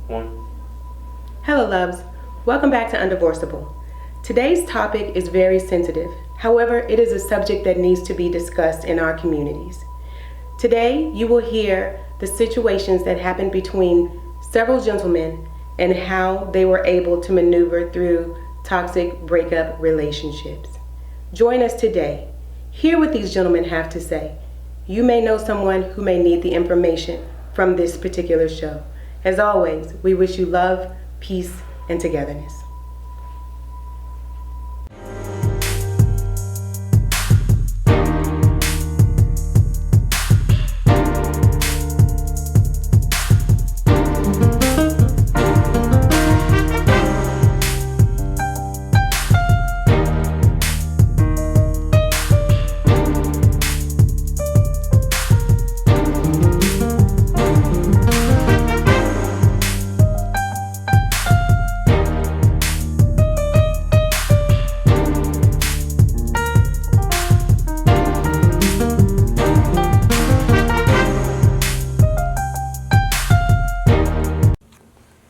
One. Hello, loves. Welcome back to UnDivorceable. Today's topic is very sensitive. However, it is a subject that needs to be discussed in our communities. Today, you will hear the situations that happened between several gentlemen and how they were able to maneuver through toxic breakup relationships. Join us today. Hear what these gentlemen have to say. You may know someone who may need the information from this particular show. As always, we wish you love, peace, and togetherness.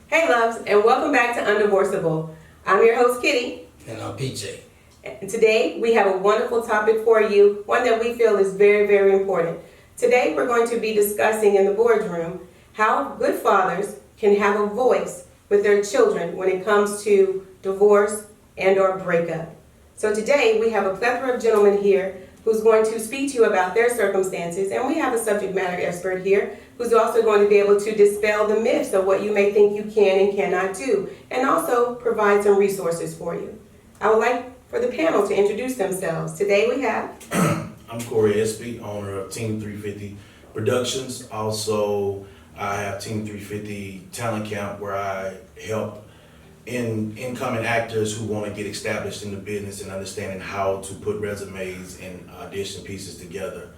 Hey loves, and welcome back to UnDivorceable. I'm your host Kitty. And I'm PJ. And today we have a wonderful topic for you, one that we feel is very, very important. Today we're going to be discussing in the boardroom how good fathers can have a voice with their children when it comes to divorce and or breakup. So today we have a plethora of gentlemen here who's going to speak to you about their circumstances, and we have a subject matter expert here who's also going to be able to dispel the myths of what you may think you can and cannot do, and also provide some resources for you. I would like for the panel to introduce themselves. Today we have... I'm Cory, Espie, owner of Team 350 Productions. Also, I have Team 350 Talent Camp, where I help incoming actors who want to get established in the business and understanding how to put resumes and audition pieces together.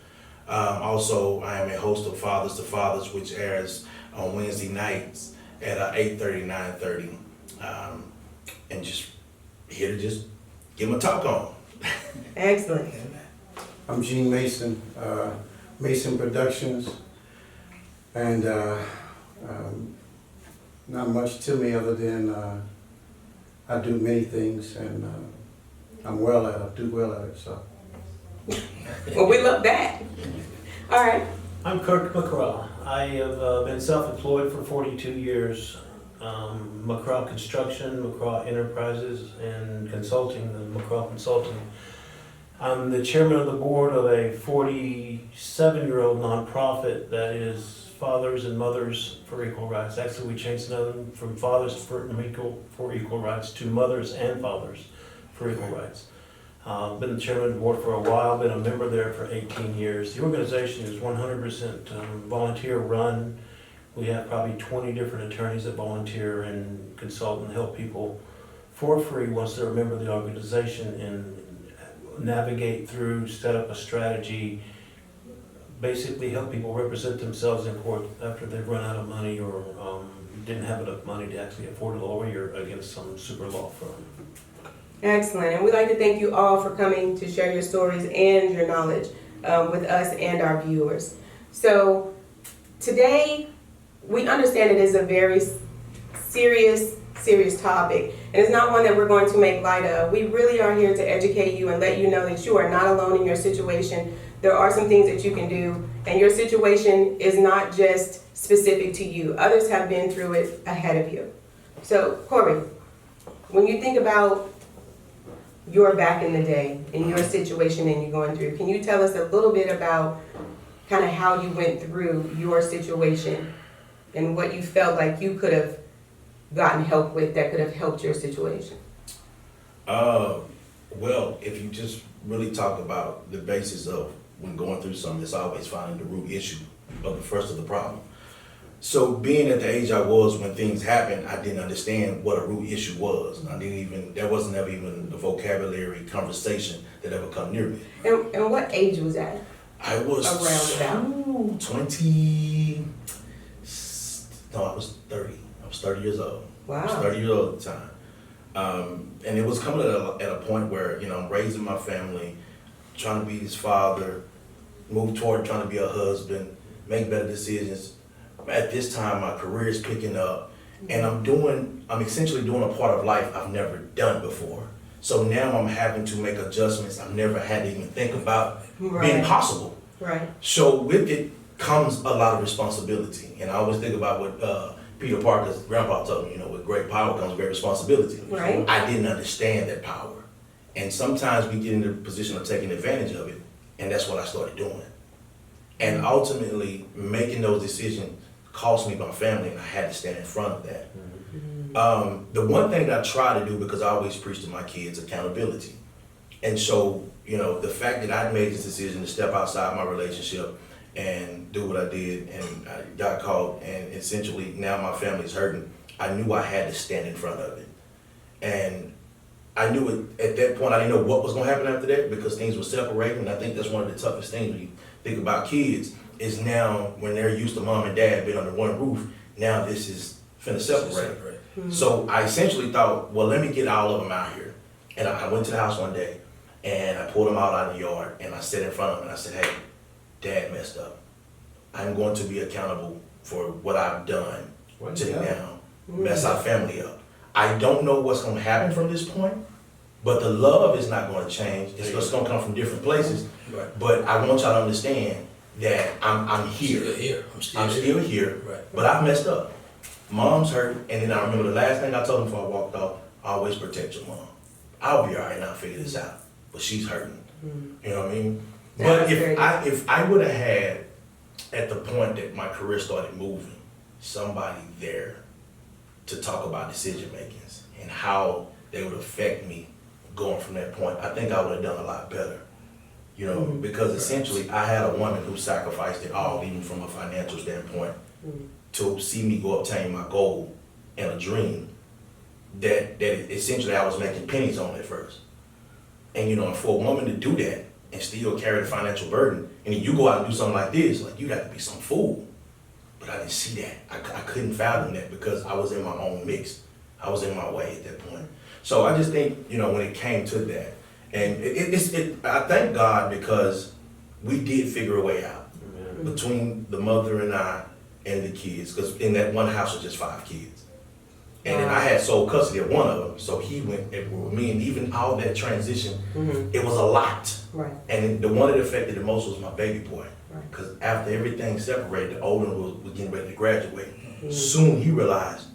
Also, I am a host of Fathers to Fathers, which airs on Wednesday nights at 8:30, 9:30. And just here to just give them a talk on. Excellent. I'm Gene Mason, Mason Productions, and not much to me other than I do many things, and I'm well at it, do well at it, so. Well, we love that. All right. I'm Kirk, McCraw. I have been self-employed for 42 years. McCraw Construction, McCraw Enterprises, and Consulting, the McCraw Consulting. I'm the chairman of the board of a 47-year-old nonprofit that is Fathers and Mothers for Equal Rights. Actually, we changed the name from Fathers for Equal Rights to Mothers and Fathers for Equal Rights. Been the chairman of the board for a while, been a member there for 18 years. The organization is 100% volunteer run. We have probably 20 different attorneys that volunteer and consult and help people for free once they're a member of the organization and navigate through, set up a strategy, basically help people represent themselves in court after they've run out of money or didn't have enough money to actually afford a lawyer against some super law firm. Excellent. And we'd like to thank you all for coming to share your stories and your knowledge with us and our viewers. So today, we understand it is a very serious topic, and it's not one that we're going to make light of. We really are here to educate you and let you know that you are not alone in your situation. There are some things that you can do, and your situation is not just specific to you. Others have been through it ahead of you. So, Cory, when you think about your back in the day and your situation and you're going through, can you tell us a little bit about kind of how you went through your situation and what you felt like you could have gotten help with that could have helped your situation? Well, if you just really talk about the basis of when going through something, it's always finding the root issue of the first of the problem. So being at the age I was when things happened, I didn't understand what a root issue was. There wasn't ever even the vocabulary conversation that ever come near me. And what age was that? I was around about 20, no, I was 30. I was 30 years old. Wow. I was 30 years old at the time. And it was coming at a point where, I'm raising my family, trying to be his father, move toward trying to be a husband, make better decisions. At this time, my career is picking up, And I'm essentially doing a part of life I've never done before. So now I'm having to make adjustments I've never had to even think about being Right. possible. Right. So with it comes a lot of responsibility. And I always think about what Peter Parker's grandpa told me, with great power comes great responsibility. Right. I didn't understand that power. And sometimes we get in the position of taking advantage of it, and that's what I started doing. And ultimately, making those decisions cost me my family, and I had to stand in front of that. The one thing that I try to do, because I always preach to my kids, accountability. And so, the fact that I made this decision to step outside my relationship and do what I did, and I got caught, and essentially now my family's hurting, I knew I had to stand in front of it. And I knew it at that point. I didn't know what was going to happen after that, because things were separating. And I think that's one of the toughest things when you think about kids, is now when they're used to mom and dad being under one roof, now this is finna separate. So I essentially thought, well, let me get all of them out here. And I went to the house one day, and I pulled them out of the yard, and I sat in front of them, and I said, hey, Dad messed up. I'm going to be accountable for what I've done to now mess our family up. I don't know what's going to happen from this point, but the love is not going to change. It's just going to come from different places. Right. But I want y'all to understand that I'm here. I'm still here, Right. but I've messed up. Mom's hurt, and then I remember the last thing I told him before I walked off, always protect your mom. I'll be all right, and I'll figure this out. But she's hurting. You know what I mean? But if I would have had, at the point that my career started moving, somebody there to talk about decision makings and how they would affect me going from that point, I think I would have done a lot better. Because essentially I had a woman who sacrificed it all, even from a financial standpoint, to see me go obtain my goal and a dream that essentially I was making pennies on at first. And for a woman to do that and still carry the financial burden, and then you go out and do something like this, like, you got to be some fool. But I didn't see that. I couldn't fathom that, because I was in my own mix. I was in my way at that point. So I just think, when it came to that, and I thank God, because we did figure a way out between the mother and I and the kids, because in that one house was just 5 kids. And then I had sole custody of one of them, so he went with me, and even all that transition, it was a lot. Right. And the one that affected the most was my baby boy. Right. Because after everything separated, the older one was getting ready to graduate. Soon he realized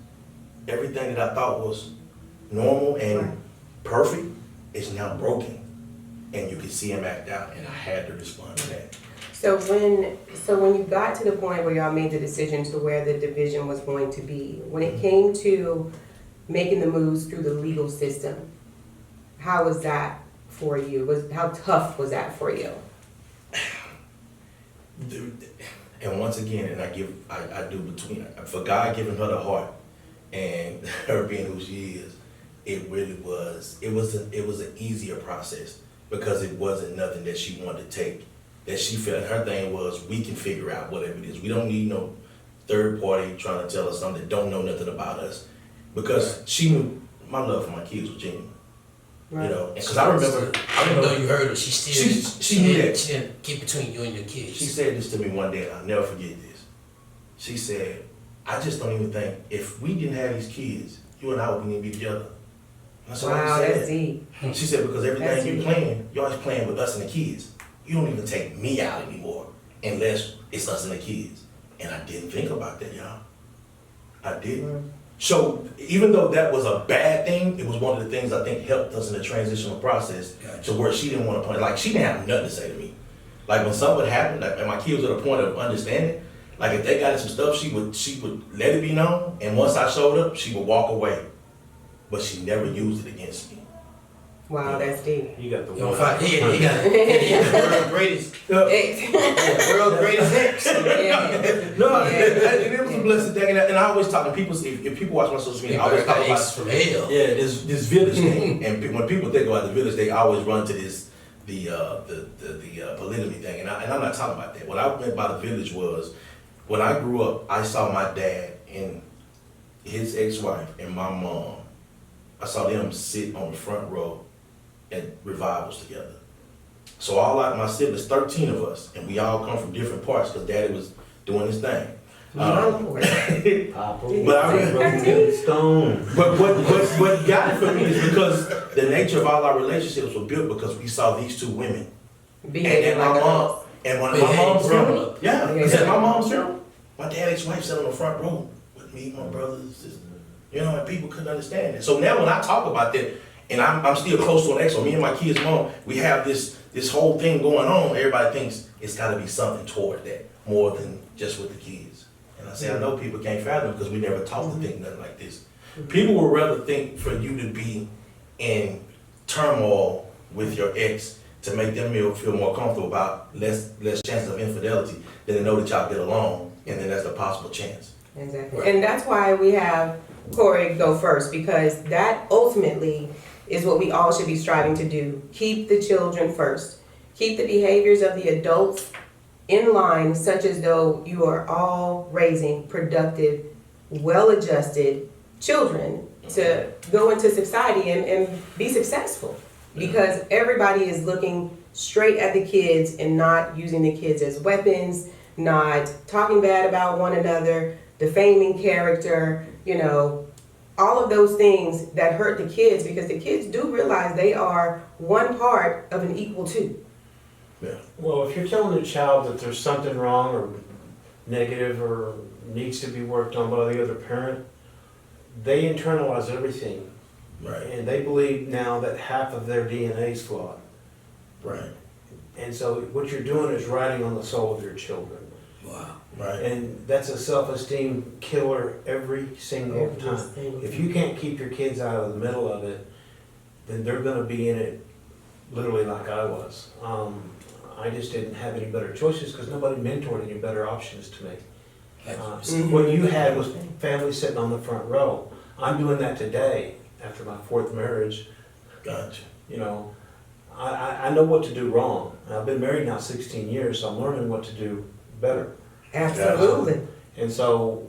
everything that I thought was normal and perfect is now broken. And you could see him act out, and I had to respond to that. So when you got to the point where y'all made the decision to where the division was going to be, when it came to making the moves through the legal system, how was that for you? How tough was that for you? And once again, and I do between, for God giving her the heart and her being who she is, it really was, it was an easier process, because it wasn't nothing that she wanted to take, that she felt her thing was, we can figure out whatever it is. We don't need no third party trying to tell us something that don't know nothing about us, because she knew my love for my kids was genuine. Right. Because I remember, even though you heard her, she still she knew that. She didn't keep between you and your kids. She said this to me one day, and I'll never forget this. She said, I just don't even think, if we didn't have these kids, you and I wouldn't even be together. And I said, Wow, that's deep. She said, because That's everything deep. you're always playing with us and the kids. You don't even take me out anymore unless it's us and the kids. And I didn't think about that, y'all. I didn't. So even though that was a bad thing, it was one of the things I think helped us in the transitional process to where she didn't want to play. Like, she didn't have nothing to say to me. Like, when something would happen, like, and my kids were at a point of understanding, like, if they got some stuff, she would let it be known. And once I showed up, she would walk away. But she never used it against me. Wow, that's deep. You got the You one. don't fight. He got the world's greatest. World's greatest ex. No, it was a blessed thing, and I always talk to people. If people watch my social media, I always talk about from hell. yeah, this village thing. And when people think about the village, they always run to the polygamy thing, and I'm not talking about that. What I meant by the village was, when I grew up, I saw my dad and his ex-wife and my mom. I saw them sit on the front row at revivals together. So my siblings, 13 of us, and we all come from different parts because Daddy was doing his thing. My Lord. Papa. But I Did mean, you say Stone. But what got it for me is because the nature of all our relationships were built because we saw these two women. Behaving And like my mom, adults. and one of my mom's Similar. yeah, Yeah. because my mom's funeral, my dad's ex-wife sat on the front row with me, my brothers, you know, and people couldn't understand it. So now when I talk about that, and I'm still close to an ex, or me and my kids' mom, we have this whole thing going on. Everybody thinks it's got to be something toward that more than just with the kids. And I say I know people can't fathom because we never taught to think nothing like this. People would rather think for you to be in turmoil with your ex to make them feel more comfortable about less chances of infidelity than to know that y'all get along, and then that's a possible chance. Exactly. Right. And that's why we have Cory go first, because that ultimately is what we all should be striving to do. Keep the children first. Keep the behaviors of the adults in line, such as though you are all raising productive, well-adjusted children to go into society and be successful. Because everybody is looking straight at the kids and not using the kids as weapons, not talking bad about one another, defaming character, you know, all of those things that hurt the kids, because the kids do realize they are one part of an equal two. Yeah. Well, if you're telling a child that there's something wrong or negative or needs to be worked on by the other parent, they internalize everything. Right. And they believe now that half of their DNA is flawed. Right. And so what you're doing is riding on the soul of your children. Wow. Right. And that's a self-esteem killer every single time. If you can't keep your kids out of the middle of it, then they're gonna be in it literally like I was. I just didn't have any better choices because nobody mentored any better options to me. What you had was family sitting on the front row. I'm doing that today after my fourth marriage. Gotcha. You know, I know what to do wrong. I've been married now 16 years, so I'm learning what to do better. Absolutely. And so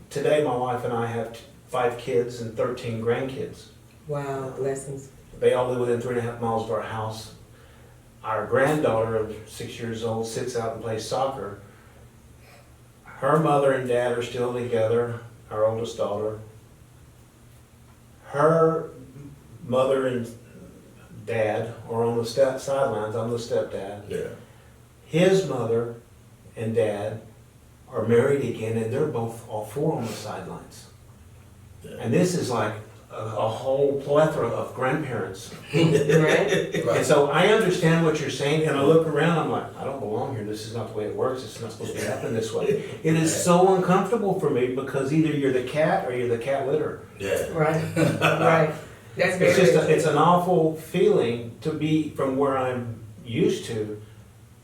today my wife and I have 5 kids and 13 grandkids. Wow, blessings. They all live within 3.5 miles of our house. Our granddaughter of 6 years old sits out and plays soccer. Her mother and dad are still together, our oldest daughter. Her mother and dad are on the sidelines, I'm the stepdad. Yeah. His mother and dad are married again, and they're both all 4 on the sidelines. Yeah. And this is like a whole plethora of grandparents. Right? And so I understand what you're saying, and I look around, I'm like, I don't belong here, this is not the way it works, it's not supposed to happen this way. It is so uncomfortable for me because either you're the cat or you're the cat litter. Yeah. Right. Right. That's very It's just, true. it's an awful feeling to be from where I'm used to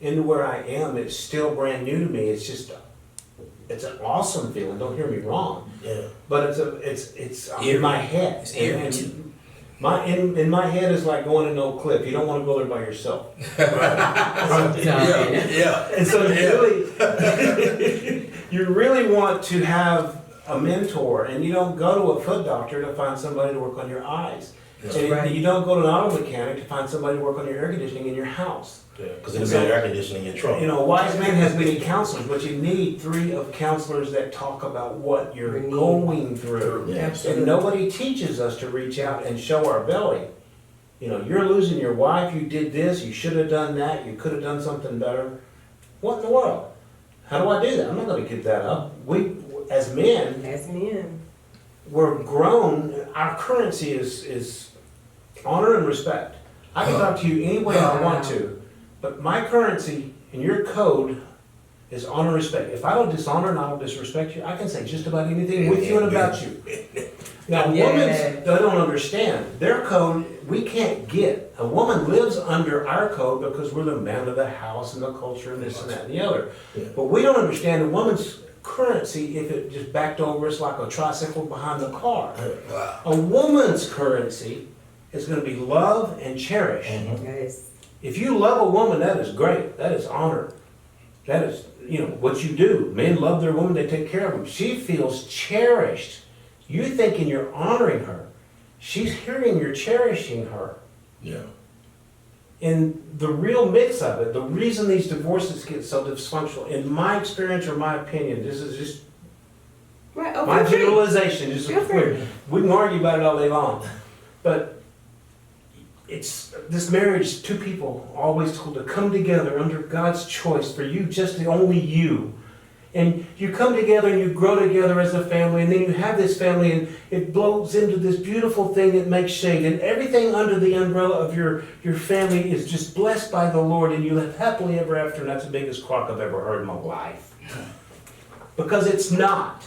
into where I am. It's still brand new to me. It's just, it's an awesome feeling, don't hear me wrong. Yeah. But it's in my head. It's eerie, And too. in my head is like going to no cliff. You don't want to go there by yourself. Yeah. And so you really want to have a mentor, and you don't go to a foot doctor to find somebody to work on your eyes. And right. you don't go to an auto mechanic to find somebody to work on your air conditioning in your house. Yeah. Because there's better air conditioning in your trunk. You know, a wise man has many counselors, but you need 3 of counselors that talk about what you're Your need. going through. Yeah. And nobody teaches us to reach out and show our belly. You know, you're losing your wife, you did this, you should have done that, you could have done something better. What in the world? How do I do that? I'm not gonna give that up. We, as men, That's men. we're grown, our currency is honor and respect. I can talk to you any way I want to, but my currency and your code is honor and respect. If I don't dishonor and I don't disrespect you, I can say just about anything with you and about you. Now, Yeah. women, they don't understand. Their code, we can't get. A woman lives under our code because we're the man of the house and the culture and this and that and the other. Yeah. But we don't understand a woman's currency if it just backed over us like a tricycle behind the car. Wow. A woman's currency is going to be love and cherish. Mhm. Yes. If you love a woman, that is great. That is honor. That is, you know, what you do. Men love their woman, they take care of them. She feels cherished. You thinking you're honoring her. She's hearing you're cherishing her. Yeah. And the real mix of it, the reason these divorces get so dysfunctional, in my experience or my opinion, this is just Right. Oh, My feel free. generalization is Feel free. clear. We can argue about it all day long, but it's this marriage. Two people always told to come together under God's choice for you, just the only you. And you come together and you grow together as a family, and then you have this family, and it blows into this beautiful thing that makes shade. And everything under the umbrella of your family is just blessed by the Lord, and you live happily ever after. And that's the biggest crock I've ever heard in my life. Because it's not.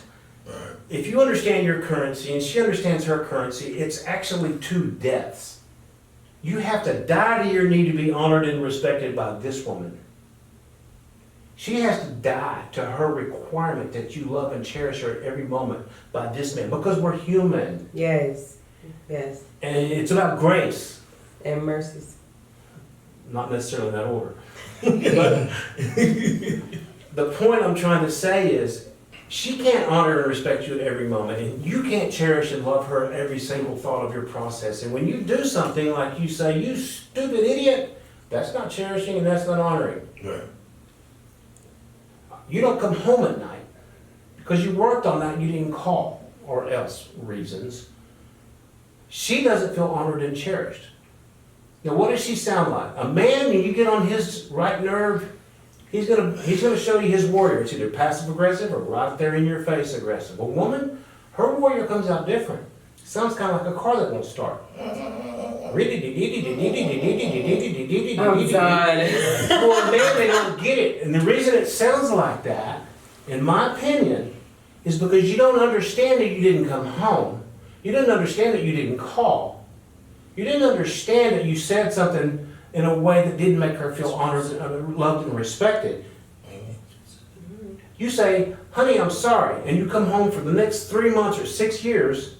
If you understand your currency and she understands her currency, it's actually two deaths. You have to die to your need to be honored and respected by this woman. She has to die to her requirement that you love and cherish her at every moment by this man, because we're human. Yes. Yes. And it's about grace, And mercies. not necessarily in that order. But the point I'm trying to say is, she can't honor and respect you at every moment, and you can't cherish and love her every single thought of your process. And when you do something like you say, you stupid idiot, that's not cherishing and that's not honoring. Right. You don't come home at night because you worked on that and you didn't call, or else reasons. She doesn't feel honored and cherished. Now, what does she sound like? A man, when you get on his right nerve, he's gonna show you his warrior. It's either passive aggressive or right there in your face aggressive. A woman, her warrior comes out different. Sounds kind of like a car that won't start. I'm For a man, they don't get it. And the reason it sounds like that, in my opinion, is because you don't understand that you didn't come home. You didn't understand that you didn't call. You didn't understand that you said something in a way that didn't make her feel honored, loved, and respected. You say, honey, I'm sorry, and you come home for the next 3 months or 6 years,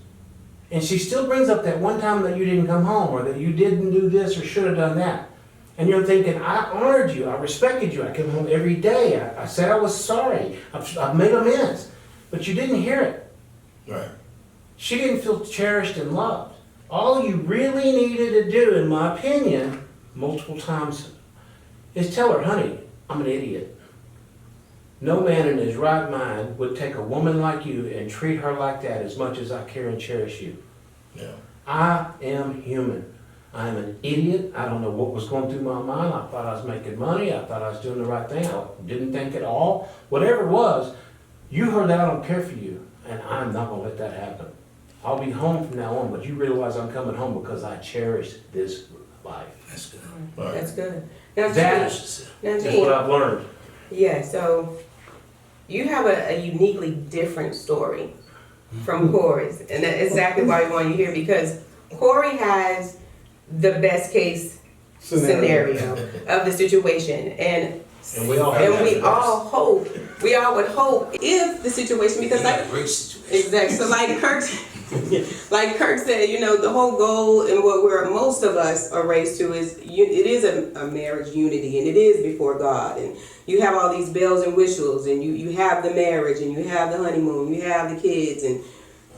and she still brings up that one time that you didn't come home, or that you didn't do this or should have done that. And you're thinking, I honored you, I respected you, I came home every day, I said I was sorry, I've made amends. But you didn't hear it. Right. She didn't feel cherished and loved. All you really needed to do, in my opinion, multiple times, is tell her, honey, I'm an idiot. No man in his right mind would take a woman like you and treat her like that as much as I care and cherish you. Yeah. I am human. I am an idiot. I don't know what was going through my mind. I thought I was making money. I thought I was doing the right thing. I didn't think at all. Whatever it was, you heard that I don't care for you, and I'm not going to let that happen. I'll be home from now on, but you realize I'm coming home because I cherish this life. That's good. That's good. Now, That Gene, is what I've learned. yeah, so you have a uniquely different story from Cory's, and that's exactly why we want you here, because Cory has the best case scenario of the situation, and we all we all would hope if the situation, because like great situation. exactly, so like Kirk said, you know, the whole goal and what most of us are raised to is it is a marriage unity, and it is before God, and you have all these bells and whistles, and you have the marriage, and you have the honeymoon, you have the kids, and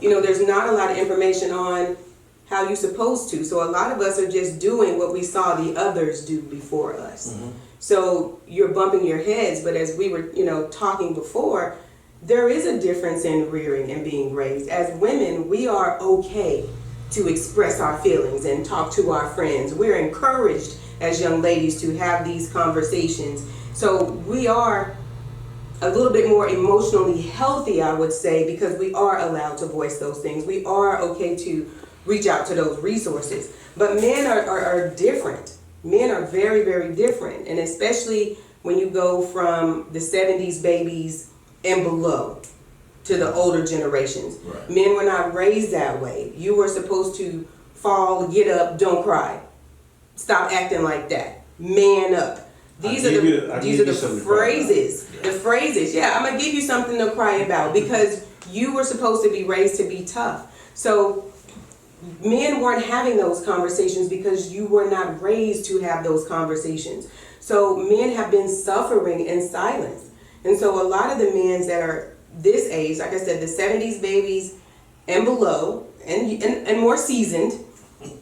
you know, there's not a lot of information on how you're supposed to. So a lot of us are just doing what we saw the others do before us. Mm-hmm. So you're bumping your heads, but as we were, you know, talking before, there is a difference in rearing and being raised. As women, we are okay to express our feelings and talk to our friends. We're encouraged as young ladies to have these conversations. So we are a little bit more emotionally healthy, I would say, because we are allowed to voice those things. We are okay to reach out to those resources. But men are different. Men are very, very different. And especially when you go from the 70s babies and below to the older generations. Right. Men were not raised that way. You were supposed to fall, get up, don't cry. Stop acting like that. Man up. These are the phrases. The phrases. Yeah, I'm going to give you something to cry about, because you were supposed to be raised to be tough. So men weren't having those conversations because you were not raised to have those conversations. So men have been suffering in silence. And so a lot of the men that are this age, like I said, the 70s babies and below, and more seasoned,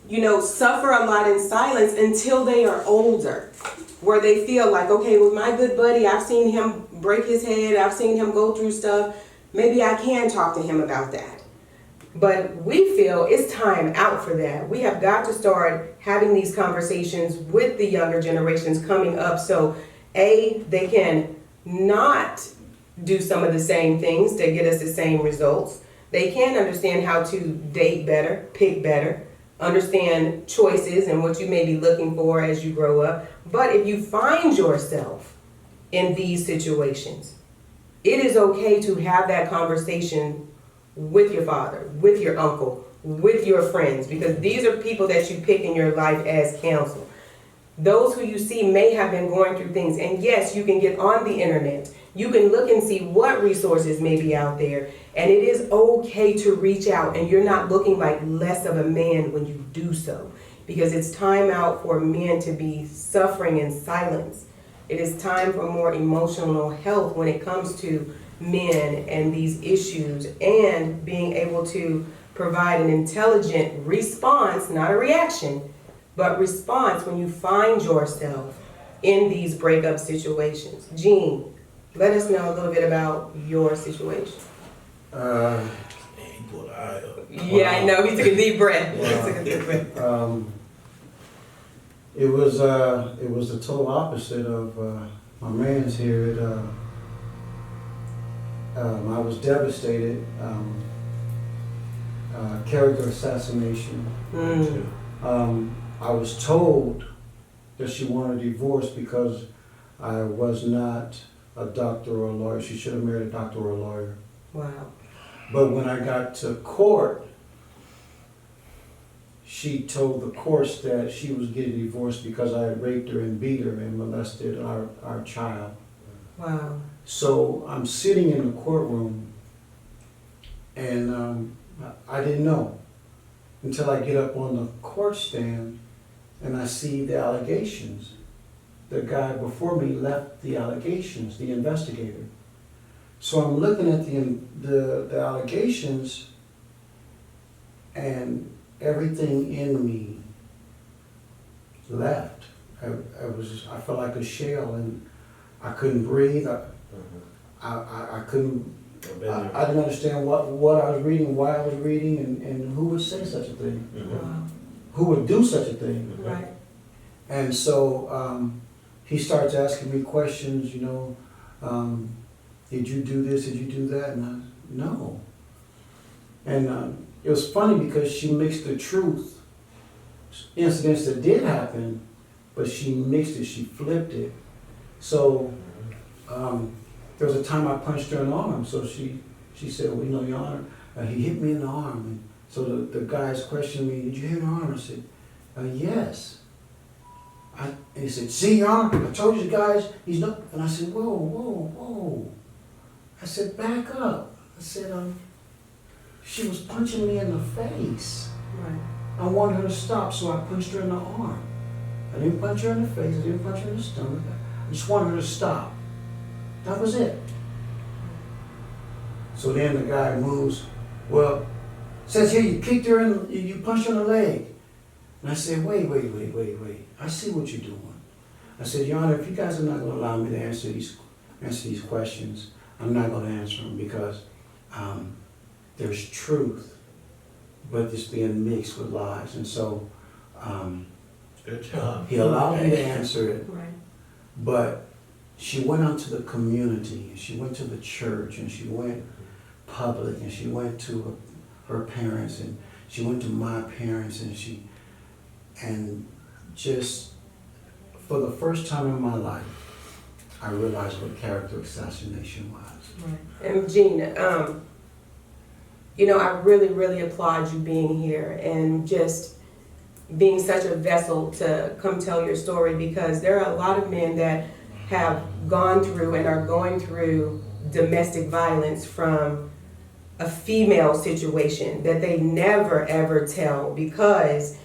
you know, suffer a lot in silence until they are older, where they feel like, okay, well, my good buddy, I've seen him break his head, I've seen him go through stuff. maybe I can talk to him about that. But we feel it's time out for that. We have got to start having these conversations with the younger generations coming up so they can not do some of the same things that get us the same results. They can understand how to date better, pick better, understand choices and what you may be looking for as you grow up. But if you find yourself in these situations, it is okay to have that conversation with your father, with your uncle, with your friends, because these are people that you pick in your life as counsel. Those who you see may have been going through things, and yes, you can get on the internet. You can look and see what resources may be out there, and it is okay to reach out, and you're not looking like less of a man when you do so, because it's time out for men to be suffering in silence. It is time for more emotional health when it comes to men and these issues, and being able to provide an intelligent response, not a reaction, but response when you find yourself in these breakup situations. Jean, let us know a little bit about your situation. Man, he pulled an eye up. Yeah, I know. He took a deep breath. Wow. He took a deep breath. It was the total opposite of my man's here. I was devastated. Character assassination. I was told that she wanted a divorce because I was not a doctor or a lawyer. She should have married a doctor or a lawyer. Wow. But when I got to court, she told the courts that she was getting divorced because I had raped her and beat her and molested our child. Wow. So I'm sitting in the courtroom, and I didn't know until I get up on the court stand and I see the allegations. The guy before me left the allegations, the investigator. So I'm looking at the allegations, and everything in me left. I felt like a shell, and I couldn't breathe. I couldn't. I didn't understand what I was reading, why I was reading, and who would say such a thing. Wow. Who would do such a thing. Right. And so he starts asking me questions, did you do this, did you do that? And I, no. And it was funny because she mixed the truth, incidents that did happen, but she mixed it, she flipped it. So there was a time I punched her in the arm, so she said, well, Your Honor, he hit me in the arm. And so the guys questioned me, did you hit the arm? I said, yes. And he said, see, Your Honor, I told you guys, he's not. And I said, whoa. I said, back up. I said, she was punching me in the face. Right. I wanted her to stop, so I punched her in the arm. I didn't punch her in the face, I didn't punch her in the stomach. I just wanted her to stop. That was it. So then the guy moves, well, says here you kicked her in, you punched her in the leg. And I said, wait. I see what you're doing. I said, Your Honor, if you guys are not going to allow me to answer these questions, I'm not going to answer them because there's truth, but it's being mixed with lies. And so Good job. he allowed me to answer it, Right. but she went out to the community, and she went to the church, and she went public, and she went to her parents, and she went to my parents, and just for the first time in my life, I realized what character assassination was. Right. And Gina, I really, really applaud you being here and just being such a vessel to come tell your story, because there are a lot of men that have gone through and are going through domestic violence from a female situation that they never ever tell, because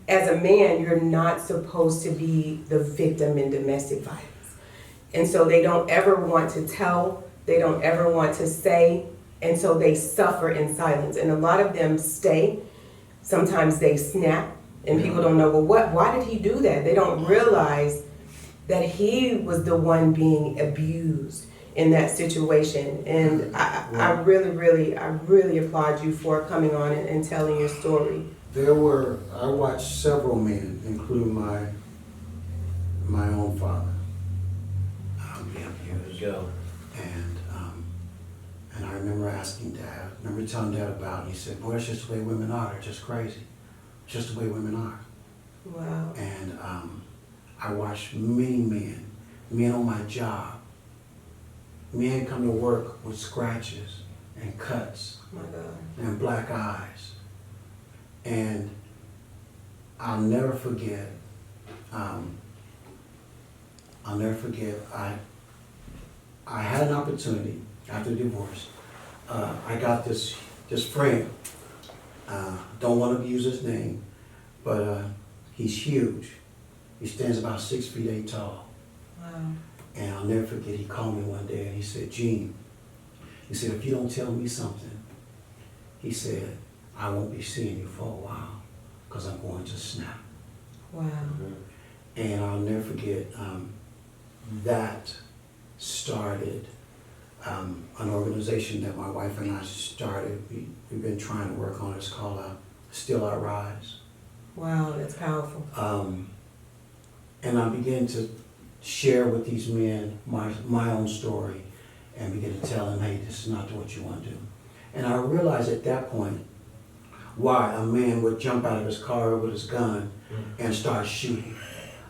as a man, you're not supposed to be the victim in domestic violence. And so they don't ever want to tell, they don't ever want to say, and so they suffer in silence. And a lot of them stay. Sometimes they snap, and people don't know, well, why did he do that? They don't realize that he was the one being abused. in that situation. And I really applaud you for coming on and telling your story. I watched several men, including my own father, be abused. There you go. And I remember asking Dad, telling Dad about it, and he said, boy, that's just the way women are, they're just crazy. It's just the way women are. Wow. And I watched many men on my job, men come to work with scratches and cuts Oh my God. and black eyes. And I'll never forget, I had an opportunity after divorce. I got this friend, don't want to use his name, but he's huge. He stands about 6 feet 8 tall. Wow. And I'll never forget, he called me one day and he said, Gene, he said, if you don't tell me something, he said, I won't be seeing you for a while because I'm going to snap. Wow. And I'll never forget, that started an organization that my wife and I started. We've been trying to work on it. It's called Still I Rise. Wow, that's powerful. And I began to share with these men my own story and begin to tell them, hey, this is not what you want to do. And I realized at that point why a man would jump out of his car with his gun and start shooting.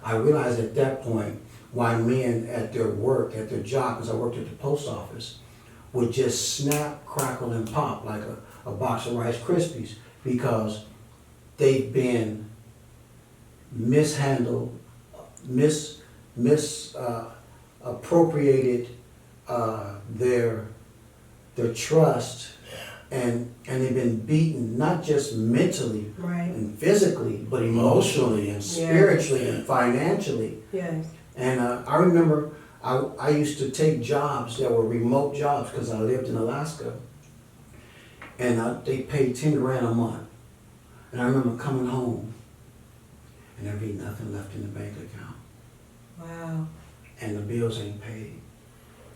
I realized at that point why men at their work, at their job, because I worked at the post office, would just snap, crackle, and pop like a box of Rice Krispies because they've been mishandled, appropriated their trust, and they've been beaten not just mentally Right. and physically, but emotionally and spiritually and financially. Yes. And I remember I used to take jobs that were remote jobs because I lived in Alaska, and they paid 10 grand a month. And I remember coming home and there'd be nothing left in the bank account. Wow. And the bills ain't paid,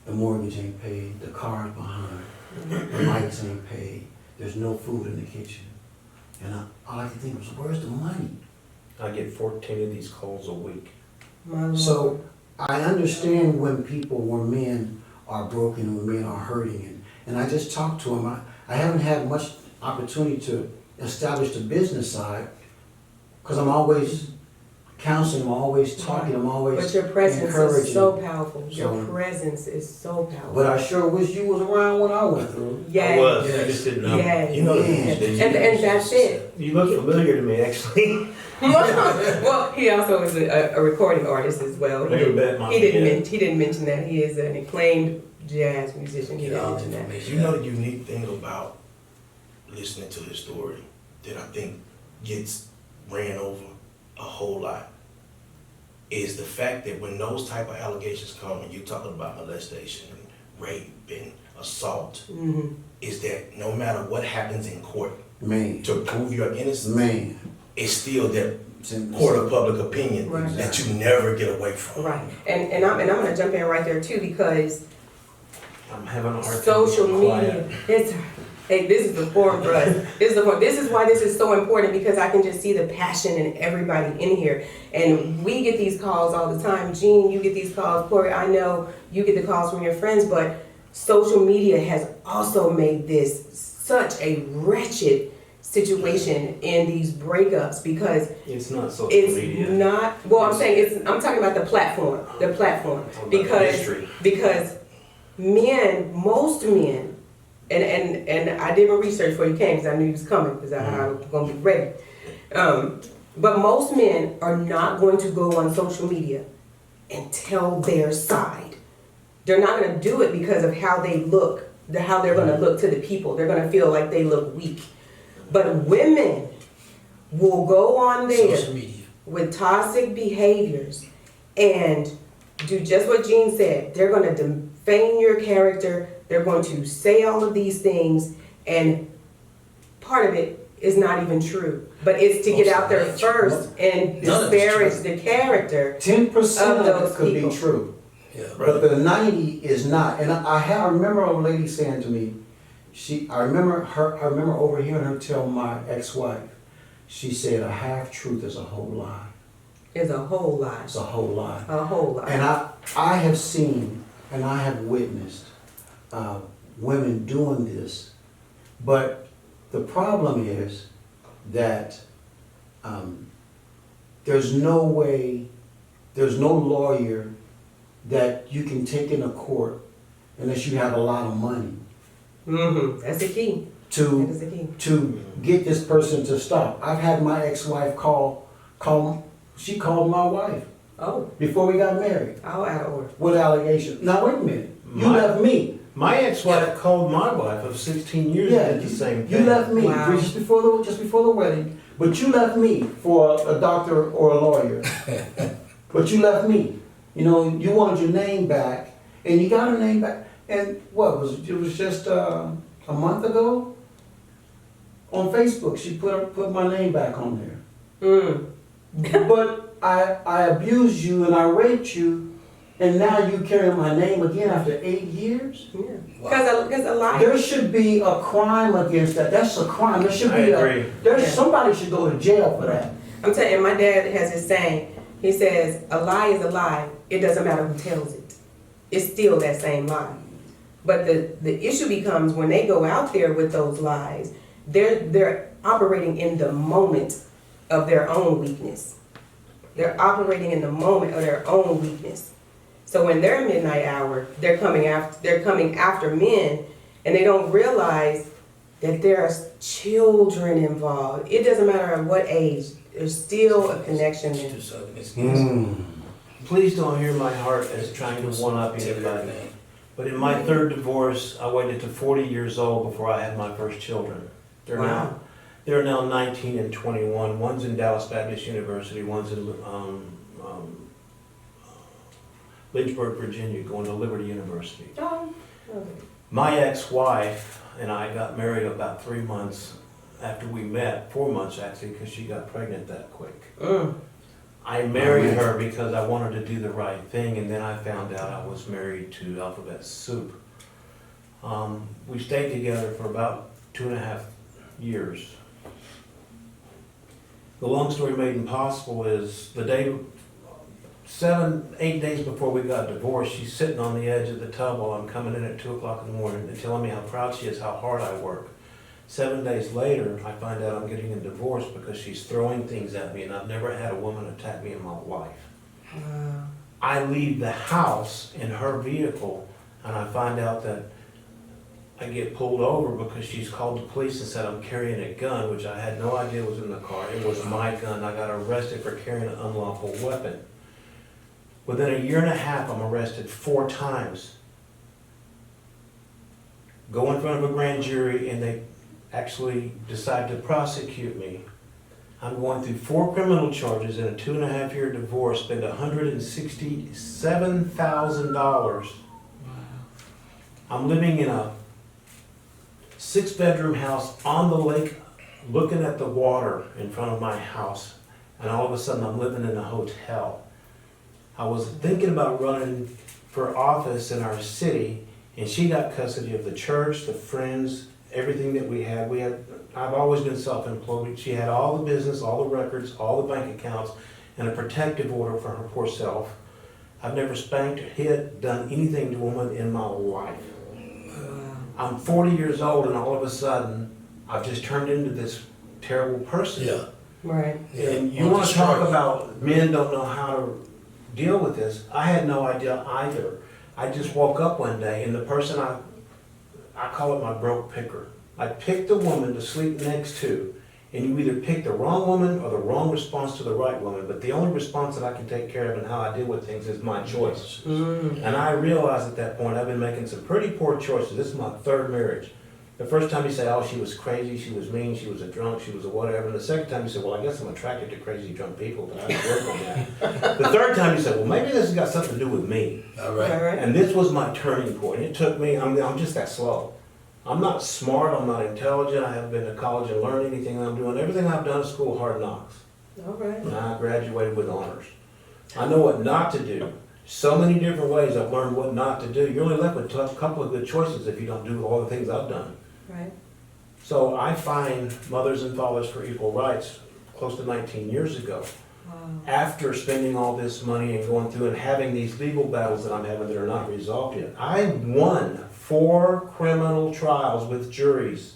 the mortgage ain't paid, the car's behind, the lights ain't paid, there's no food in the kitchen. And all I could think was, where's the money? I get 14 of these calls a week. My Lord. So I understand when men are broken and when men are hurting. And I just talked to them. I haven't had much opportunity to establish the business side because I'm always counseling, I'm always talking, I'm always But your presence encouraging. is so powerful. Your So- presence is so powerful. But I sure wish you was around when I went through. yes. I was, I just didn't know. Yes. You know the Yeah. things. And that's it. You look familiar to me, actually. Well, he also is a recording artist as well. You bet, Mom. He didn't Yeah. he didn't mention that. He is an acclaimed jazz musician. He didn't mention that. You know the unique thing about listening to his story that I think gets ran over a whole lot is the fact that when those type of allegations come and you're talking about molestation and rape and assault, Mm-hmm. is that no matter what happens in court Man, to prove your innocence, man. it's still that court of public opinion Right. that you never get away from. Right. And I'm gonna jump in right there too because I'm having a hard time. social being quiet. media. Hey, this is the forum for us. This is the forum. This is why this is so important because I can just see the passion in everybody in here. And we get these calls all the time. Gene, you get these calls. Cory, I know you get the calls from your friends, but social media has also made this such a wretched situation in these breakups because It's not social it's media. not. Well, I'm saying I'm talking about the platform. The platform I'm talking about history. because most men, and I did my research before you came because I knew you was coming because I was gonna be ready. But most men are not going to go on social media and tell their side. They're not going to do it because of how they look, how they're going to look to the people. They're going to feel like they look weak. But women will go on there Social media. with toxic behaviors and do just what Gene said. They're going to defame your character. They're going to say all of these things, and part of it is not even true. But it's to get out there first and None of it's disparage true. the character. 10% Of of those it could people. be true. Yeah. But the 90 is not. And I remember a lady saying to me, I remember overhearing her tell my ex-wife, she said a half truth is a whole lie. It's a whole lot. It's a whole lie. A whole lot. And I have seen and I have witnessed women doing this, but the problem is that there's no lawyer that you can take into court unless you have a lot of money Mm-hmm. That's the key. That is the key. to get this person to stop. I've had my ex-wife she called my wife Oh, before we got married all out of order. with allegations. Now wait a minute, you My- left me. My ex-wife called my wife of 16 years and did the same thing. You left me Wow. just before the wedding, but you left me for a doctor or a lawyer. But you left me. You know, you wanted your name back, and you got her name back. And it was just a month ago on Facebook. She put my name back on there. Mm. But I abused you and I raped you, and now you carry my name again after 8 years. Yeah. Wow. Because a lie. There should be a crime against that. That's a crime. There should I be agree. Yeah. somebody should go to jail for that. I'm telling you, my dad has this saying. He says, a lie is a lie. It doesn't matter who tells it. It's still that same lie. But the issue becomes when they go out there with those lies, they're operating in the moment of their own weakness. They're operating in the moment of their own weakness. So when they're midnight hour, they're coming after men, and they don't realize that there are children involved. It doesn't matter at what age. There's still a connection there. Please don't hear my heart as trying to one-up anybody. But in my third divorce, I waited to 40 years old before I had my first children. Wow. They're now 19 and 21. One's in Dallas Baptist University, one's in Lynchburg, Virginia, going to Liberty University. Oh, okay. My ex-wife and I got married about 3 months after we met, 4 months actually, because she got pregnant that quick. Mm. I married her because I wanted to do the right thing, and then I found out I was married to alphabet soup. We stayed together for about 2.5 years. The long story made impossible is the day, 7, 8 days before we got divorced, she's sitting on the edge of the tub while I'm coming in at 2 o'clock in the morning and telling me how proud she is, how hard I work. 7 days later, I find out I'm getting a divorce because she's throwing things at me, and I've never had a woman attack me in my life. Wow. I leave the house in her vehicle, and I find out that I get pulled over because she's called the police and said I'm carrying a gun, which I had no idea was in the car. It was my gun. I got arrested for carrying an unlawful weapon. Within 1.5 years, I'm arrested 4 times. Go in front of a grand jury, and they actually decide to prosecute me. I'm going through 4 criminal charges and a 2.5 year divorce, spend $167,000. I'm living in a 6-bedroom house on the lake, looking at the water in front of my house, and all of a sudden I'm living in a hotel. I was thinking about running for office in our city, and she got custody of the church, the friends, everything that we had. I've always been self-employed. She had all the business, all the records, all the bank accounts, and a protective order for her poor self. I've never spanked, hit, done anything to a woman in my life. I'm 40 years old, and all of a sudden, I've just turned into this terrible person. Yeah. Right. And you want to talk about men don't know how to deal with this. I had no idea either. I just woke up one day, and the person I call it my broke picker. I picked a woman to sleep next to, and you either pick the wrong woman or the wrong response to the right woman, but the only response that I can take care of and how I deal with things is my choice. Mm. And I realized at that point I've been making some pretty poor choices. This is my 3rd marriage. The first time you say, oh, she was crazy, she was mean, she was a drunk, she was a whatever. And the second time you say, well, I guess I'm attracted to crazy drunk people, but I have to work on that. The 3rd time you say, well, maybe this has got something to do with me. All right. All right. And this was my turning point. It took me, I'm just that slow. I'm not smart, I'm not intelligent, I haven't been to college and learned anything I'm doing. Everything I've done is school hard knocks. All right. And I graduated with honors. I know what not to do. so many different ways I've learned what not to do. You're only left with a couple of good choices if you don't do all the things I've done. Right. So I find Mothers and Fathers for Equal Rights close to 19 years ago. Wow. After spending all this money and going through and having these legal battles that I'm having that are not resolved yet, I won 4 criminal trials with juries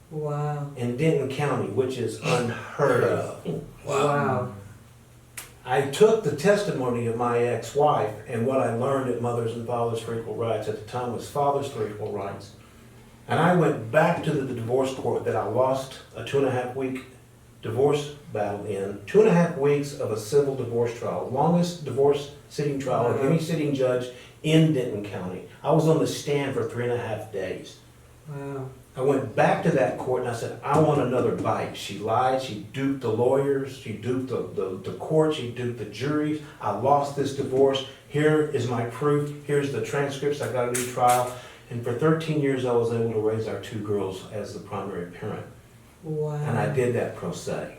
Wow. in Denton County, which is unheard of. Wow. I took the testimony of my ex-wife and what I learned at Mothers and Fathers for Equal Rights, at the time was Fathers for Equal Rights. And I went back to the divorce court that I lost a 2.5-week divorce battle in, 2.5 weeks of a civil divorce trial, longest divorce sitting trial of any sitting judge in Denton County. I was on the stand for 3.5 days. Wow. I went back to that court and I said, I want another bite. She lied, she duped the lawyers, she duped the court, she duped the juries. I lost this divorce. Here is my proof. Here's the transcripts. I got a new trial. And for 13 years, I was able to raise our 2 girls as the primary parent. Wow. And I did that pro se.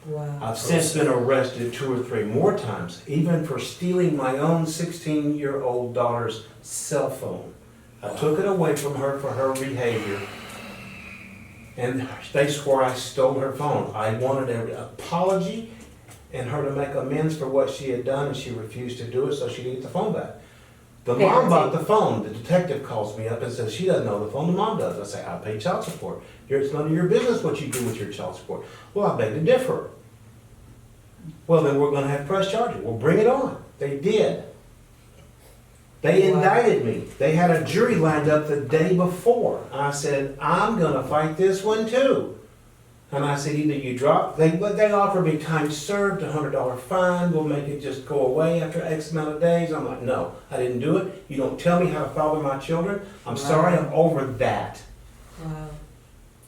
Wow. I've since been arrested 2 or 3 more times, even for stealing my own 16-year-old daughter's cell phone. I took it away from her for her behavior, and they swore I stole her phone. I wanted an apology and her to make amends for what she had done, and she refused to do it, so she didn't get the phone back. The mom bought the phone. The detective calls me up and says she doesn't know the phone, the mom does. I say, I pay child support. It's none of your business what you do with your child support. Well, I beg to differ. Well, then we're going to have to press charges. Well, bring it on. They did. They indicted me. They had a jury lined up the day before. I said, I'm going to fight this one too. And I said, either you drop, they offered me time served, $100 fine, we'll make it just go away after X amount of days. I'm like, no, I didn't do it. You don't tell me how to father my children. I'm sorry, I'm over that. Wow.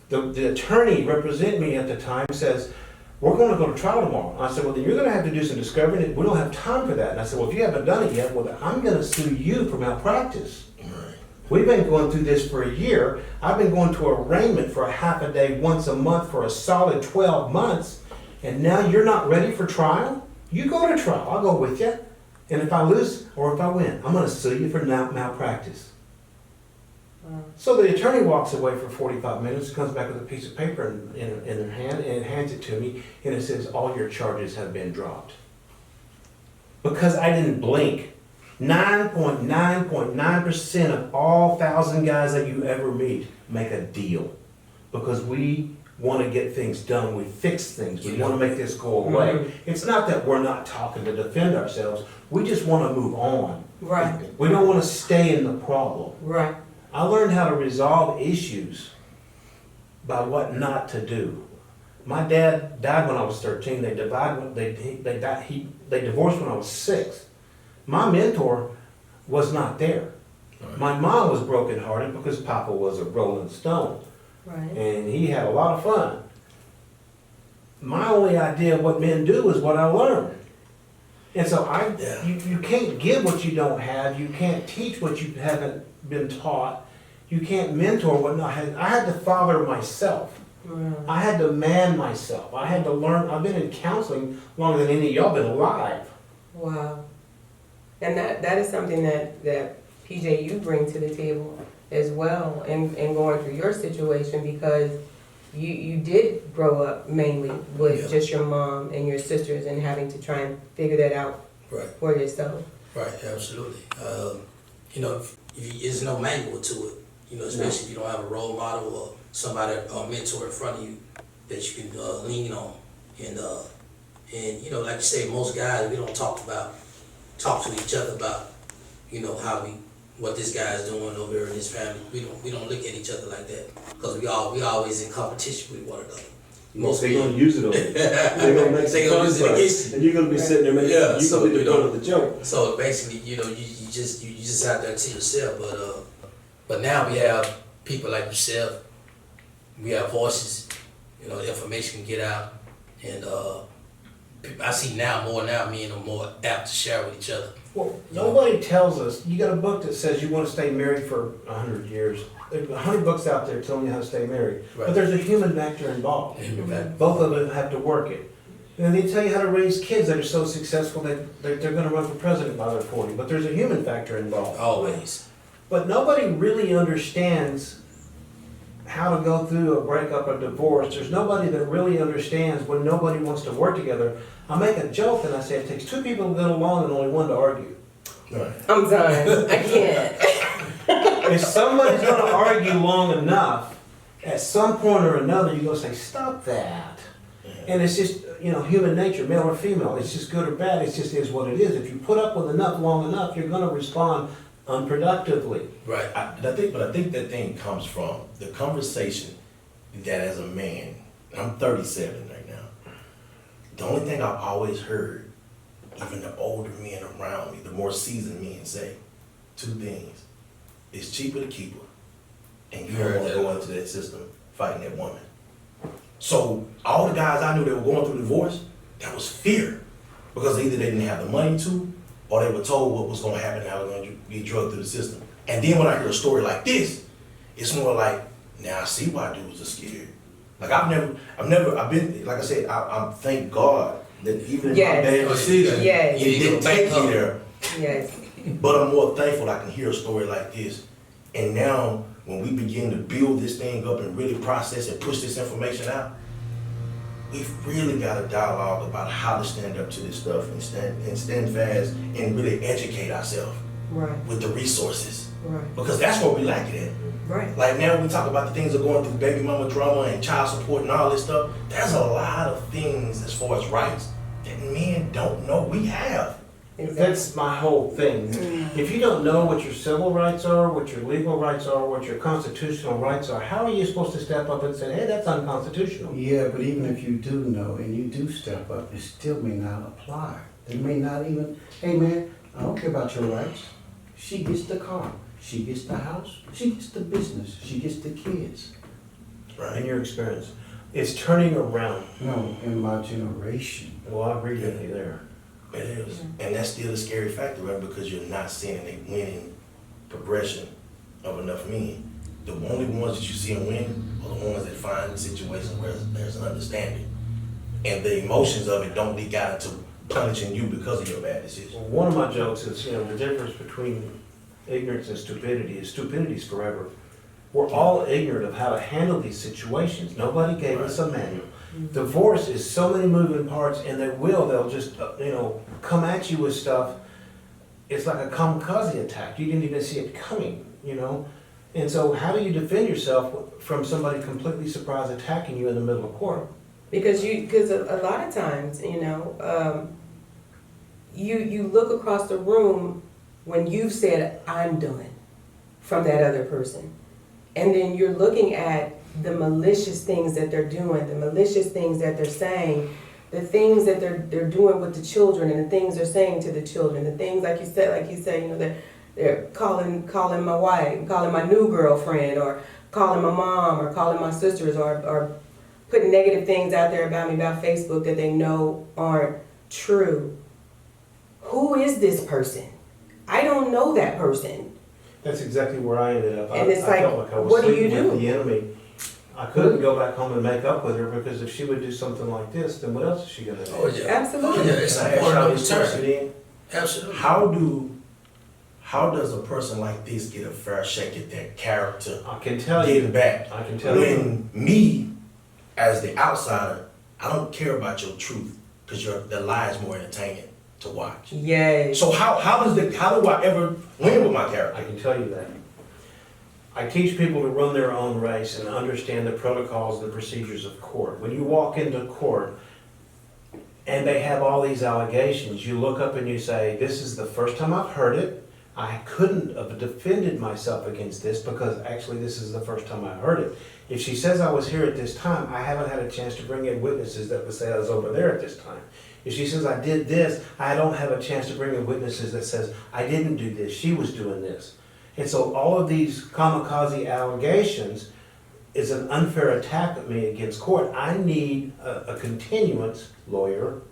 The attorney representing me at the time says, we're going to go to trial tomorrow. I said, well, then you're going to have to do some discovery. We don't have time for that. And I said, well, if you haven't done it yet, well, I'm going to sue you for malpractice. We've been going through this for a year. I've been going to arraignment for a half a day once a month for a solid 12 months. And now you're not ready for trial? You go to trial. I'll go with you. And if I lose or if I win, I'm going to sue you for malpractice. So the attorney walks away for 45 minutes, comes back with a piece of paper in her hand, and hands it to me, and it says, all your charges have been dropped. Because I didn't blink. 9.9% of all 1,000 guys that you ever meet make a deal. Because we want to get things done, we fix things, we want to make this go away. It's not that we're not talking to defend ourselves, we just want to move on. Right. We don't want to stay in the problem. Right. I learned how to resolve issues by what not to do. My dad died when I was 13. They divorced when I was 6. My mentor was not there. My mom was brokenhearted because Papa was a Rolling Stone. Right. And he had a lot of fun. My only idea of what men do is what I learned. And so you can't give what you don't have. You can't teach what you haven't been taught. You can't mentor what not. I had to father myself. I had to man myself. I had to learn. I've been in counseling longer than any of y'all been alive. Wow. And that is something that PJ, you bring to the table as well, and going through your situation, because you did grow up mainly with just your mom and your sisters and having to try and figure that out for yourself. Right, absolutely. There's no manual to it, especially if you don't have a role model or somebody, or mentor in front of you that you can lean on. And like you say, most guys, we don't talk to each other about, what this guy's doing over here in his family. We don't look at each other like that, because we always in competition with one another. They're gonna use it on you. They're gonna make some fun size, and you're gonna be sitting there making you're gonna be the butt of the joke. So basically, you just out there to yourself. But now we have people like yourself. We have voices. The information can get out, and I see more now, men are more apt to share with each other. Well, nobody tells us. You got a book that says you want to stay married for 100 years. There's 100 books out there telling you how to stay married. But there's a human factor involved. Both of them have to work it. And they tell you how to raise kids that are so successful that they're gonna run for president by their 40, but there's a human factor involved. Always. But nobody really understands how to go through a breakup or divorce. There's nobody that really understands when nobody wants to work together. I make a joke and I say it takes two people to get along and only one to argue. Right. I'm done. I can't. If somebody's gonna argue long enough, at some point or another, you're gonna say, stop that. And it's just, human nature, male or female. It's just good or bad. It just is what it is. If you put up with enough long enough, you're gonna respond unproductively. Right. But I think that thing comes from the conversation that as a man, and I'm 37 right now, the only thing I've always heard, even the older men around me, the more seasoned men say, two things. It's cheaper to keep her, and you don't want to go into that system fighting that woman. So all the guys I knew that were going through divorce, that was fear. Because either they didn't have the money to, or they were told what was going to happen and how they were going to be drugged through the system. And then when I hear a story like this, it's more like, now I see why dudes are scared. Like I've been, like I said, I thank God that even in my bad decision, Yes. it didn't take me there. Yes. But I'm more thankful I can hear a story like this. And now, when we begin to build this thing up and really process and push this information out, we've really got a dialogue about how to stand up to this stuff and stand fast and really educate ourselves Right. with the resources. Right. Because that's what we lack it at. Right. Like now we talk about the things that are going through baby mama drama and child support and all this stuff. There's a lot of things as far as rights that men don't know we have. That's my whole thing. If you don't know what your civil rights are, what your legal rights are, what your constitutional rights are, how are you supposed to step up and say, hey, that's unconstitutional? Yeah, but even if you do know and you do step up, it still may not apply. It may not even, hey man, I don't care about your rights. She gets the car, she gets the house, she gets the business, she gets the kids. In your experience, it's turning around. No, in my generation. Well, I agree with you there. It is. And that's still a scary factor, right? Because you're not seeing a winning progression of enough men. The only ones that you see them winning are the ones that find the situation where there's an understanding. And the emotions of it don't leak out into punishing you because of your bad decision. Well, one of my jokes is, the difference between ignorance and stupidity is stupidity's forever. We're all ignorant of how to handle these situations. Nobody gave us a manual. Divorce is so many moving parts, and they'll just, come at you with stuff. It's like a kamikaze attack. You didn't even see it coming, And so how do you defend yourself from somebody completely surprise attacking you in the middle of court? Because a lot of times, you look across the room when you've said, I'm done, from that other person. And then you're looking at the malicious things that they're doing, the malicious things that they're saying, the things that they're doing with the children, and the things they're saying to the children, the things like you said, they're calling my wife, calling my new girlfriend, or calling my mom, or calling my sisters, or putting negative things out there about me about Facebook that they know aren't true. Who is this person? I don't know that person. That's exactly where I ended up. And it's I felt like I was what do you sleeping with do? the enemy. I couldn't go back home and make up with her because if she would do something like this, then what else is she gonna do? Oh, yeah. Absolutely. Yeah, it's I a part of asked the y'all this turn. question in. Absolutely. How does a person like this get a fair shake at their character I can tell you. getting back? I can tell you. When me, as the outsider, I don't care about your truth because the lie is more entertaining to watch. Yes. So how do I ever win with my character? I can tell you that. I teach people to run their own race and understand the protocols and the procedures of court. When you walk into court and they have all these allegations, you look up and you say, this is the first time I've heard it. I couldn't have defended myself against this because actually this is the first time I heard it. If she says I was here at this time, I haven't had a chance to bring in witnesses that would say I was over there at this time. If she says I did this, I don't have a chance to bring in witnesses that says I didn't do this, she was doing this. And so all of these kamikaze allegations is an unfair attack at me against court. I need a continuance lawyer.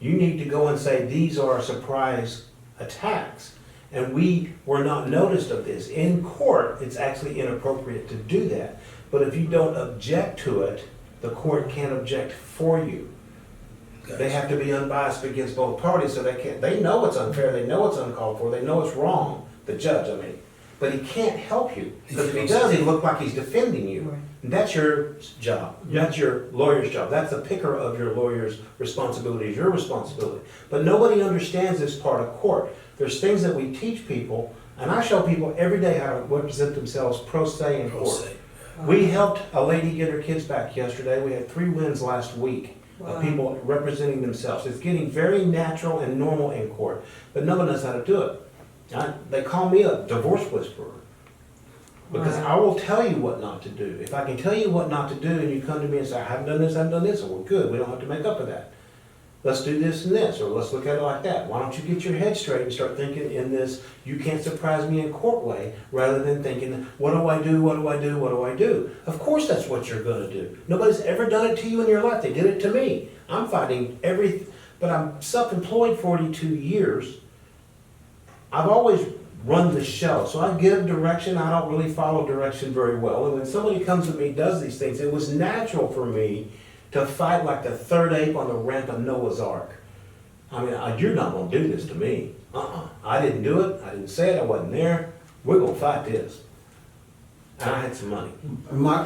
You need to go and say these are surprise attacks. And we were not noticed of this. In court, it's actually inappropriate to do that. But if you don't object to it, the court can't object for you. They have to be unbiased against both parties, so they know it's unfair, they know it's uncalled for, they know it's wrong, the judge, I mean. But he can't help you, because if he does, he look like he's defending you. Right. And that's your job, that's your lawyer's job, that's the picker of your lawyer's responsibility, your responsibility. But nobody understands this part of court. There's things that we teach people, and I show people every day how to represent themselves pro se in court. We helped a lady get her kids back yesterday, we had 3 wins last week. Of people representing themselves. It's getting very natural and normal in court, but no one knows how to do it. They call me a divorce whisperer because I will tell you what not to do. If I can tell you what not to do and you come to me and say, I haven't done this, well, we're good. We don't have to make up for that. Let's do this and this, or let's look at it like that. Why don't you get your head straight and start thinking in this, you can't surprise me in court way, rather than thinking, what do I do, what do I do, what do I do? Of course that's what you're gonna do. Nobody's ever done it to you in your life. They did it to me. I'm fighting but I'm self-employed 42 years. I've always run the show, so I give direction. I don't really follow direction very well. And when somebody comes to me and does these things, it was natural for me to fight like the third ape on the ramp of Noah's Ark. I mean, you're not gonna do this to me. I didn't do it, I didn't say it, I wasn't there. We're gonna fight this. And I had some money. Now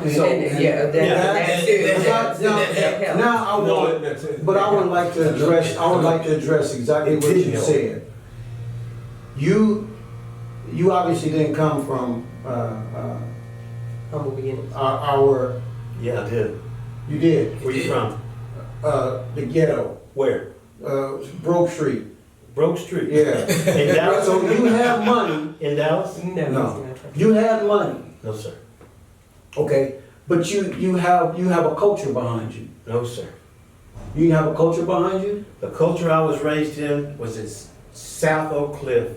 I want, but I would like to address exactly what you said. You obviously didn't come from Humble beginnings. our. Yeah, I did. You did. Where you from? The ghetto. Where? Broke Street. Broke Street. Yeah. In Dallas? So you have money. In Dallas? No. You had money. No, sir. Okay. But you have a culture behind you. No, sir. You have a culture behind you? The culture I was raised in was in South Oak Cliff.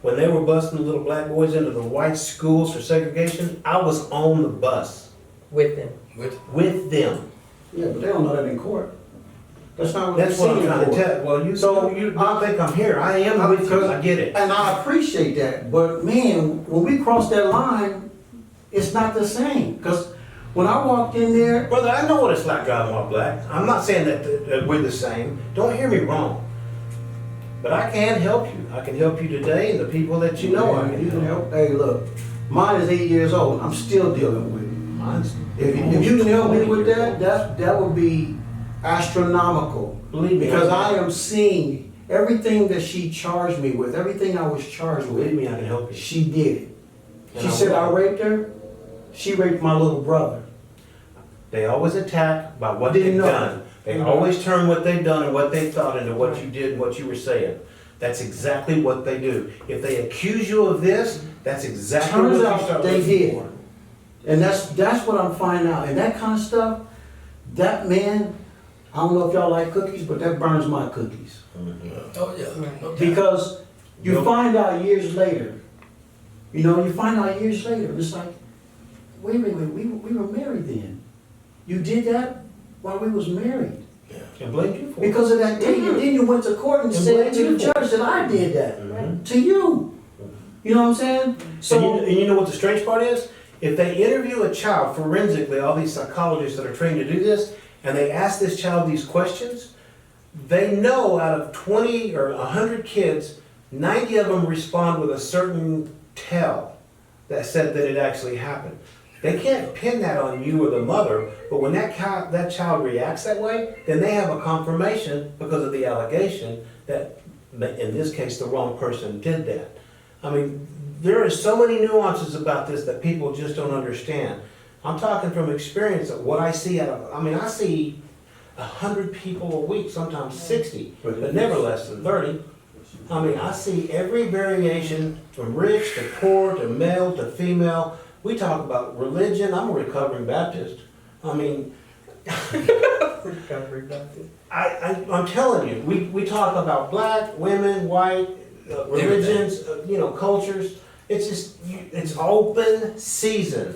When they were busting the little black boys into the white schools for segregation, I was on the bus. With them. With them. Yeah, but they don't know that in court. That's not what That's they're what I'm seeing trying in to court. tell. Well, you So, don't think I'm here. I am with you. I get it. And I appreciate that, but man, when we cross that line, it's not the same. Because when I walked in there, Brother, I know what it's like driving while black. I'm not saying that we're the same. Don't hear me wrong. But I can help you. I can help you today and the people that you know I man, can you can help. help. Hey, look, mine is 8 years old. I'm still dealing with it. Mine's If you can help me with that would be astronomical. Believe me. Because I am seeing everything that she charged me with, everything I was charged Believe with, me, I can help you. she did it. And She I said will. I raped her. She raped my little brother. They always attack by what Didn't they've know. done. They always turn what they've done and what they thought into what you did and what you were saying. That's exactly what they do. If they accuse you of this, that's exactly Turns what you out start they looking did. for. And that's what I'm finding out. And that kind of stuff, that man, I don't know if y'all like cookies, but that burns my cookies. Oh, yeah. No doubt. Because you Nope. find out years later, it's like, wait, we were married then. You did that while we was married. And blamed you for it. Because of that date, and then you went to court and And said blamed to you the for it. judge that I did that, Mhm. to you. You know what I'm saying? And you know what the strange part is? If they interview a child forensically, all these psychologists that are trained to do this, and they ask this child these questions, they know out of 20 or 100 kids, 90 of them respond with a certain tell that said that it actually happened. They can't pin that on you or the mother, but when that child reacts that way, then they have a confirmation because of the allegation that, in this case, the wrong person did that. I mean, there are so many nuances about this that people just don't understand. I'm talking from experience of what I see I see 100 people a week, sometimes 60, but never less than 30. I mean, I see every variation from rich to poor to male to female. We talk about religion. I'm a recovering Baptist. I mean, I'm telling you, we talk about black, women, white, religions, cultures. It's just, it's open season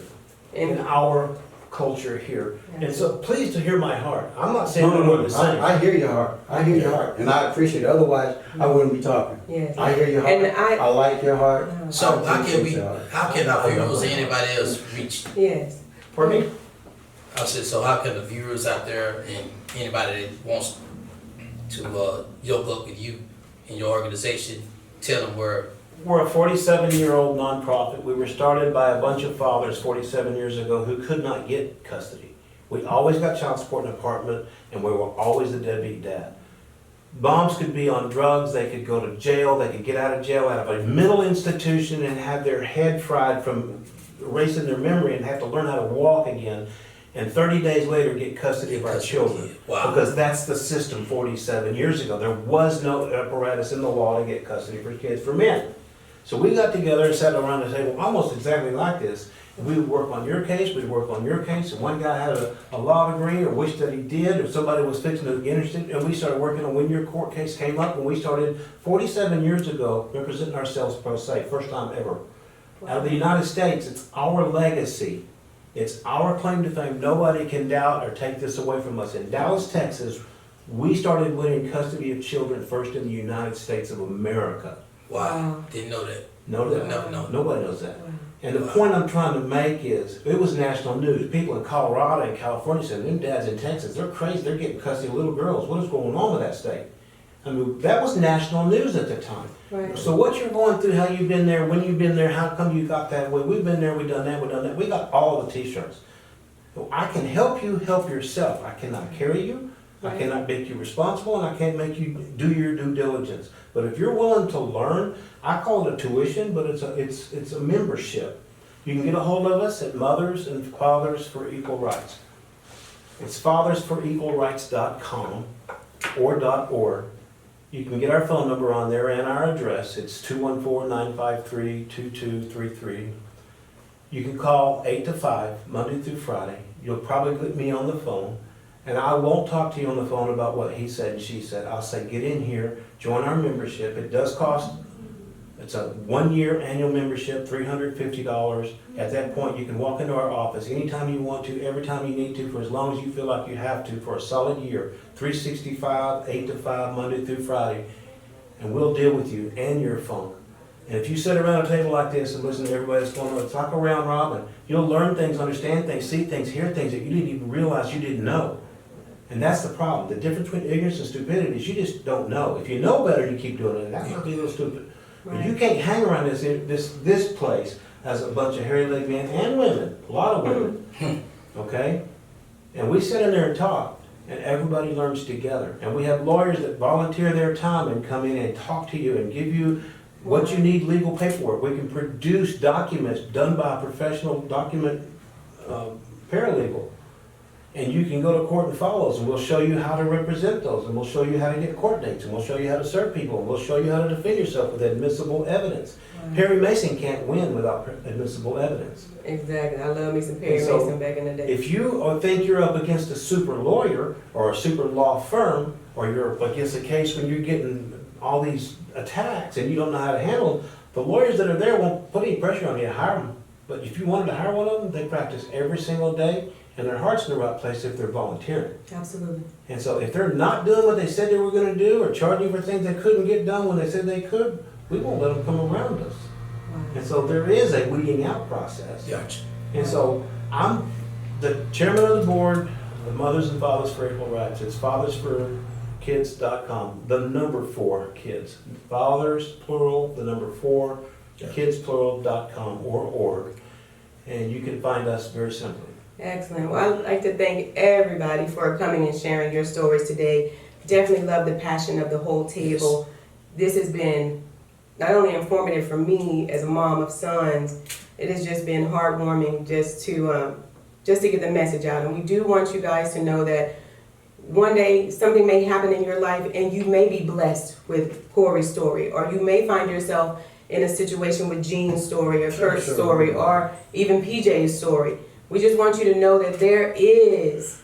in our culture here. And so please to hear my heart. I'm not saying we're the same. I hear your heart. I hear your heart. And I appreciate it. Otherwise, I wouldn't be talking. Yes. I hear your heart. And I like your heart. So I how can our viewers or anybody else reach? Yes. Pardon me? I said, so how can the viewers out there and anybody that wants to yoke up with you and your organization? Tell them where. We're a 47-year-old nonprofit. We were started by a bunch of fathers 47 years ago who could not get custody. We always got child support in an apartment, and we were always the deadbeat dad. Moms could be on drugs, they could go to jail, they could get out of jail, out of a mental institution and have their head fried from erasing their memory and have to learn how to walk again. And 30 days later get custody of our children. Wow. Because that's the system 47 years ago. There was no apparatus in the law to get custody for kids, for men. So we got together and sat around the table almost exactly like this. We would work on your case, we'd work on your case, and one guy had a law degree or wished that he did, or somebody was fixing to get interested, and we started working on when your court case came up, and we started 47 years ago representing ourselves pro se, first time ever. Out of the United States, it's our legacy. It's our claim to fame. Nobody can doubt or take this away from us. In Dallas, Texas, we started winning custody of children first in the United States of America. Wow. Didn't know that. No, No. nobody knows that. And the point I'm trying to make is, it was national news. People in Colorado and California said, them dads in Texas, they're crazy, they're getting custody of little girls. What is going on with that state? I mean, that was national news at the time. Right. So what you're going through, how you've been there, when you've been there, how come you got that way? We've been there, we've done that, we've done that. We got all the t-shirts. So I can help you help yourself. I cannot carry you. I cannot make you responsible, and I can't make you do your due diligence. But if you're willing to learn, I call it a tuition, but it's a membership. You can get a hold of us at Mothers and Fathers for Equal Rights. It's fathersforequalrights.com or .org. You can get our phone number on there and our address. It's 214-953-2233. You can call 8 to 5, Monday through Friday. You'll probably get me on the phone. And I won't talk to you on the phone about what he said and she said. I'll say, get in here, join our membership. It does cost, it's a 1-year annual membership, $350. At that point, you can walk into our office anytime you want to, every time you need to, for as long as you feel like you have to, for a solid year. 365, 8 to 5, Monday through Friday. And we'll deal with you and your phone. And if you sit around a table like this and listen to everybody that's going on, talk around Robin, you'll learn things, understand things, see things, hear things that you didn't even realize you didn't know. And that's the problem. The difference between ignorance and stupidity is you just don't know. If you know better, you keep doing it. That might be a little stupid. But you can't hang around this place as a bunch of hairy-legged men and women, a lot of women, okay? And we sit in there and talk, and everybody learns together. And we have lawyers that volunteer their time and come in and talk to you and give you what you need, legal paperwork. We can produce documents done by a professional document paralegal. And you can go to court and follow us, and we'll show you how to represent those, and we'll show you how to get court dates, and we'll show you how to serve people, and we'll show you how to defend yourself with admissible evidence. Perry Mason can't win without admissible evidence. Exactly. I love me some Perry And so, Mason back in the day. If you think you're up against a super lawyer or a super law firm, or you're up against a case when you're getting all these attacks and you don't know how to handle them, the lawyers that are there won't put any pressure on you to hire them. But if you wanted to hire one of them, they practice every single day, and their heart's in the right place if they're volunteering. Absolutely. And so if they're not doing what they said they were going to do, or charging you for things they couldn't get done when they said they could, we won't let them come around us. And so there is a weeding out process. Gotcha. And so I'm the chairman of the board of Mothers and Fathers for Equal Rights. It's fathersforkids.com, the number 4 kids. Fathers, plural, the number 4, kidsplural.com or org. And you can find us very simply. Excellent. Well, I'd like to thank everybody for coming and sharing your stories today. Definitely love the passion of the whole table. This has been not only informative for me as a mom of sons, it has just been heartwarming just to get the message out. And we do want you guys to know that one day something may happen in your life and you may be blessed with Cory's story, or you may find yourself in a situation with Jean's story or Kirk's story or even PJ's story. We just want you to know that there is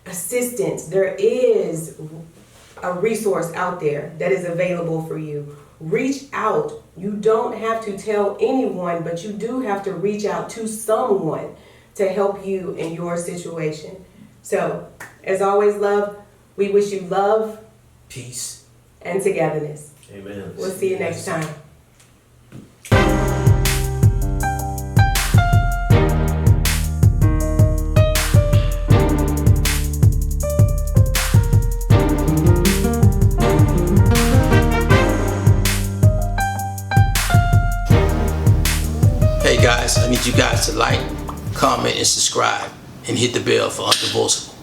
assistance, there is a resource out there that is available for you. Reach out. You don't have to tell anyone, but you do have to reach out to someone to help you in your situation. So, as always, love, we wish you love, peace, and togetherness. Amen. We'll see you next time. need you guys to like, comment, and subscribe, and hit the bell for UnDivorceable.